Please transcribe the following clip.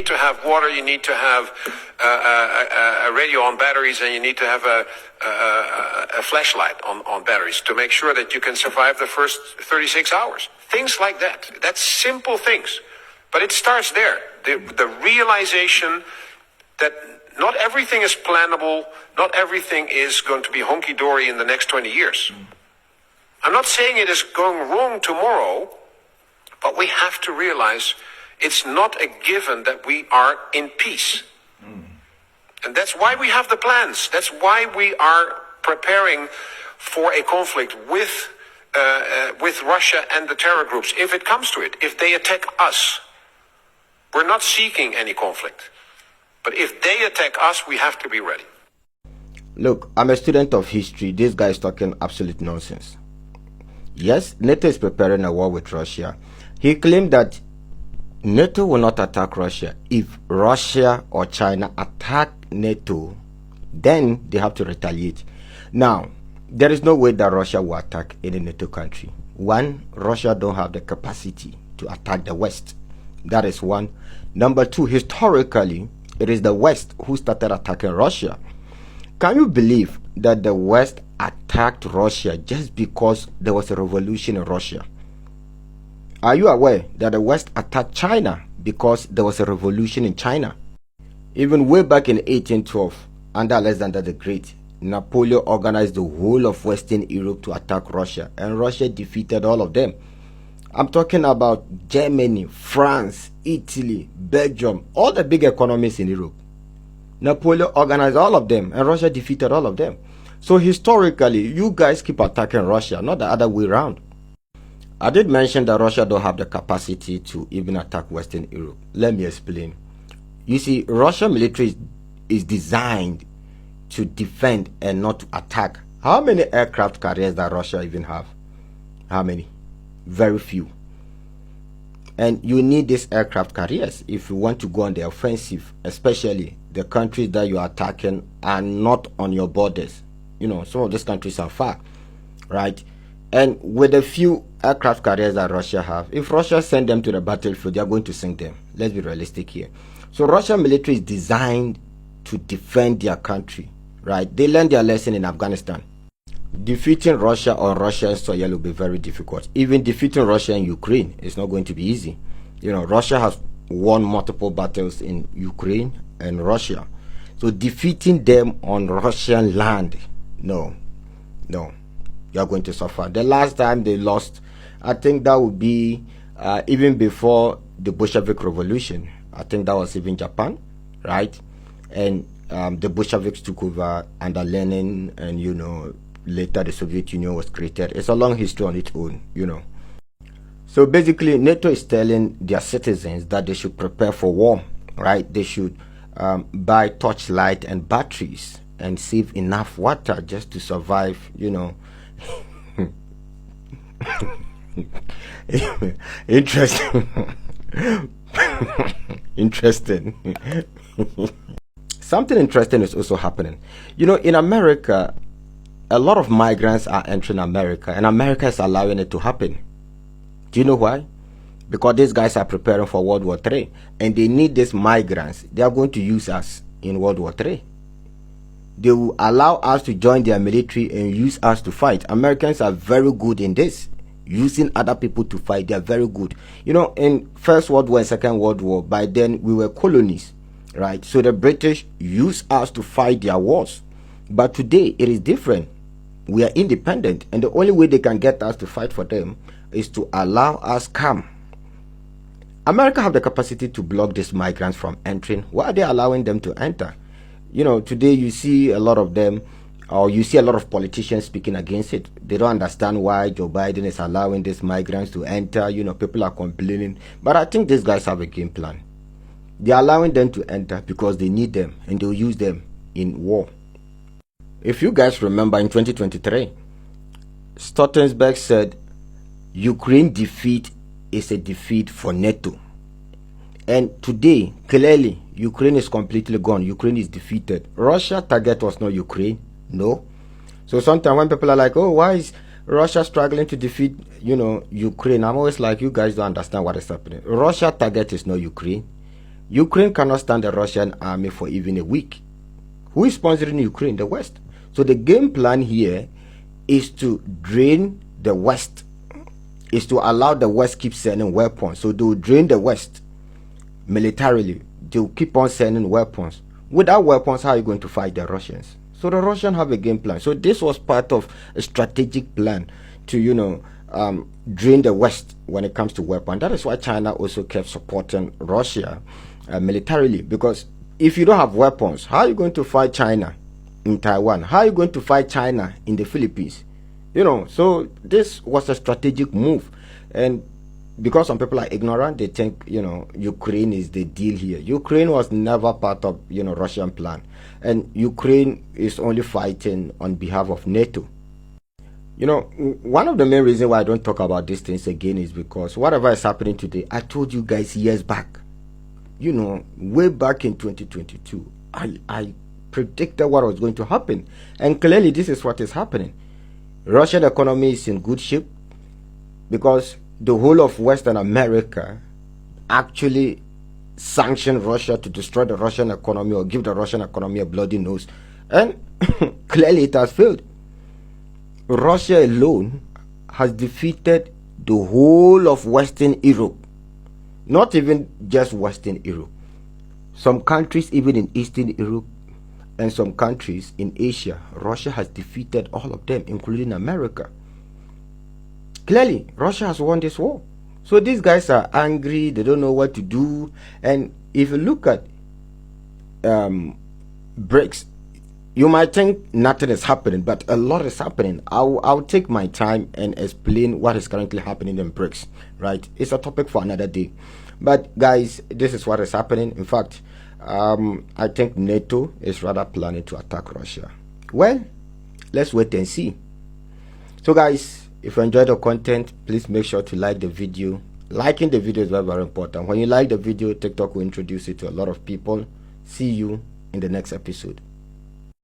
need to have water, you need to have a radio on batteries, and you need to have a flashlight on batteries to make sure that you can survive the first 36 hours. Things like that. That's simple things. But it starts there. The realization that not everything is plannable, not everything is going to be honky-dory in the next 20 years. I'm not saying it is going wrong tomorrow, but we have to realize it's not a given that we are in peace. And that's why we have the plans. That's why we are preparing for a conflict with Russia and the terror groups, if it comes to it, if they attack us. We're not seeking any conflict. But if they attack us, we have to be ready. Look, I'm a student of history. This guy is talking absolute nonsense. Yes, NATO is preparing a war with Russia. He claimed that NATO will not attack Russia. If Russia or China attack NATO, then they have to retaliate. Now, there is no way that Russia will attack any NATO country. One, Russia don't have the capacity to attack the West. That is one. Number two, historically, it is the West who started attacking Russia. Can you believe that the West attacked Russia just because there was a revolution in Russia? Are you aware that the West attacked China because there was a revolution in China? Even way back in 1812, under Alexander the Great, Napoleon organized the whole of Western Europe to attack Russia, and Russia defeated all of them. I'm talking about Germany, France, Italy, Belgium, all the big economies in Europe. Napoleon organized all of them, and Russia defeated all of them. So historically, you guys keep attacking Russia, not the other way around. I did mention that Russia don't have the capacity to even attack Western Europe. Let me explain. You see, Russian military is designed to defend and not to attack. How many aircraft carriers does Russia even have? How many? Very few. And you need these aircraft carriers if you want to go on the offensive, especially the countries that you are attacking are not on your borders. You know, some of these countries are far, right? And with the few aircraft carriers that Russia have, if Russia send them to the battlefield, they are going to sink them. Let's be realistic here. So Russian military is designed to defend their country, right? They learned their lesson in Afghanistan. Defeating Russia on Russian soil will be very difficult. Even defeating Russia in Ukraine is not going to be easy. You know, Russia has won multiple battles in Ukraine and Russia. So defeating them on Russian land, no, you are going to suffer. The last time they lost, I think that would be even before the Bolshevik Revolution. I think that was even Japan, right? And the Bolsheviks took over under Lenin, and you know, later the Soviet Union was created. It's a long history on its own, you know. So basically, NATO is telling their citizens that they should prepare for war, right? They should buy torchlight and batteries and save enough water just to survive, you know. Interesting. Interesting. Something interesting is also happening. You know, in America, a lot of migrants are entering America, and America is allowing it to happen. Do you know why? Because these guys are preparing for World War III, and they need these migrants. They are going to use us in World War III. They will allow us to join their military and use us to fight. Americans are very good in this, using other people to fight. They are very good. You know, in First World War and Second World War, by then we were colonies, right? So the British used us to fight their wars. But today it is different. We are independent, and the only way they can get us to fight for them is to allow us come. America have the capacity to block these migrants from entering. Why are they allowing them to enter? You know, today you see a lot of them, or you see a lot of politicians speaking against it. They don't understand why Joe Biden is allowing these migrants to enter. You know, people are complaining. But I think these guys have a game plan. They're allowing them to enter because they need them, and they'll use them in war. If you guys remember, in 2023, Stoltenberg said Ukraine defeat is a defeat for NATO. And today, clearly, Ukraine is completely gone. Ukraine is defeated. Russia's target was not Ukraine. No. So sometimes when people are like, oh, why is Russia struggling to defeat, you know, Ukraine? I'm always like, you guys don't understand what is happening. Russia's target is not Ukraine. Ukraine cannot stand the Russian army for even a week. Who is sponsoring Ukraine? The West. So the game plan here is to drain the West, is to allow the West keep sending weapons. So they will drain the West militarily. They will keep on sending weapons. Without weapons, how are you going to fight the Russians? So the Russians have a game plan. So this was part of a strategic plan to, drain the West when it comes to weapons. That is why China also kept supporting Russia militarily, because if you don't have weapons, how are you going to fight China in Taiwan? How are you going to fight China in the Philippines? So this was a strategic move. And because some people are ignorant, they think, Ukraine is the deal here. Ukraine was never part of, Russian plan. And Ukraine is only fighting on behalf of NATO. One of the main reasons why I don't talk about these things again is because whatever is happening today, I told you guys years back. Way back in 2022, I predicted what was going to happen. And clearly this is what is happening. Russian economy is in good shape because the whole of Western America actually sanctioned Russia to destroy the Russian economy or give the Russian economy a bloody nose. And clearly it has failed. Russia alone has defeated the whole of Western Europe. Not even just Western Europe. Some countries even in Eastern Europe and some countries in Asia, Russia has defeated all of them, including America. Clearly, Russia has won this war. So these guys are angry, they don't know what to do. And if you look at BRICS, you might think nothing is happening, but a lot is happening. I'll take my time and explain what is currently happening in BRICS, right? It's a topic for another day. But guys, this is what is happening. In fact, I think NATO is rather planning to attack Russia. Well, let's wait and see. So guys, if you enjoyed the content, please make sure to like the video. Liking the video is very, very important. When you like the video, TikTok will introduce it to a lot of people. See you in the next episode.